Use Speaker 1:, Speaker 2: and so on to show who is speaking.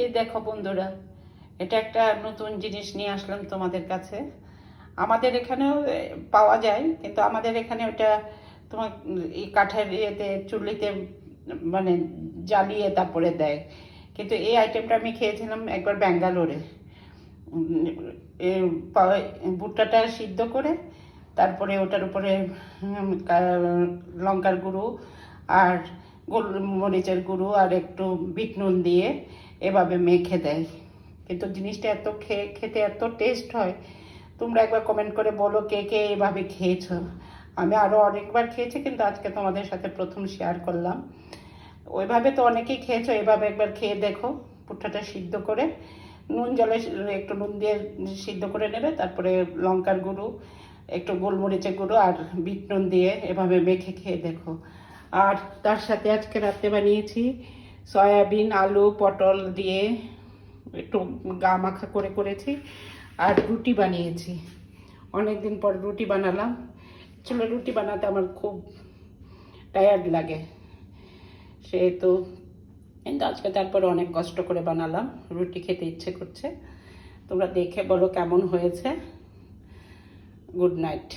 Speaker 1: এই দেখো বন্ধুরা, এটা একটা নতুন জিনিস নিয়ে আসলাম তোমাদের কাছে। আমাদের এখানেও পাওয়া যায়, কিন্তু আমাদের এখানে ওটা তোমার এই কাঠের ইয়েতে চুল্লিতে মানে জ্বালিয়ে তারপরে দেয়। কিন্তু এই আইটেমটা আমি খেয়েছিলাম একবার ব্যাঙ্গালোরে। ভুট্টাটা সিদ্ধ করে তারপরে ওটার উপরে লঙ্কার গুঁড়ো আর গোলমরিচের গুঁড়ো আর একটু বিট নুন দিয়ে এভাবে মেখে দেয়। কিন্তু জিনিসটা খেতে এত টেস্ট হয়। তোমরা একবার কমেন্ট করে বলো কে কে এভাবে খেয়েছো। আমি আরও অনেকবার খেয়েছি, কিন্তু আজকে তোমাদের সাথে প্রথম শেয়ার করলাম। ওইভাবে তো অনেকেই খেয়েছো, এভাবে একবার খেয়ে দেখো। ভুট্টাটা সিদ্ধ করে নুন জলে একটু নুন দিয়ে সিদ্ধ করে নেবে, তারপরে লঙ্কার গুঁড়ো একটু গোলমরিচের গুঁড়ো আর বিট নুন দিয়ে এভাবে মেখে খেয়ে দেখো। আর তার সাথে আজকে রাতে বানিয়েছি সয়াবিন আলু পটল দিয়ে একটু গা মাখা করে করেছি, আর রুটি বানিয়েছি। অনেক দিন পর রুটি বানালাম। আসলে রুটি বানাতে আমার খুব টায়ার্ড লাগে, সেহেতু কিন্তু আজকে তারপরে অনেক কষ্ট করে বানালাম। রুটি খেতে ইচ্ছে করছে। তোমরা দেখে বলো কেমন হয়েছে। Good night.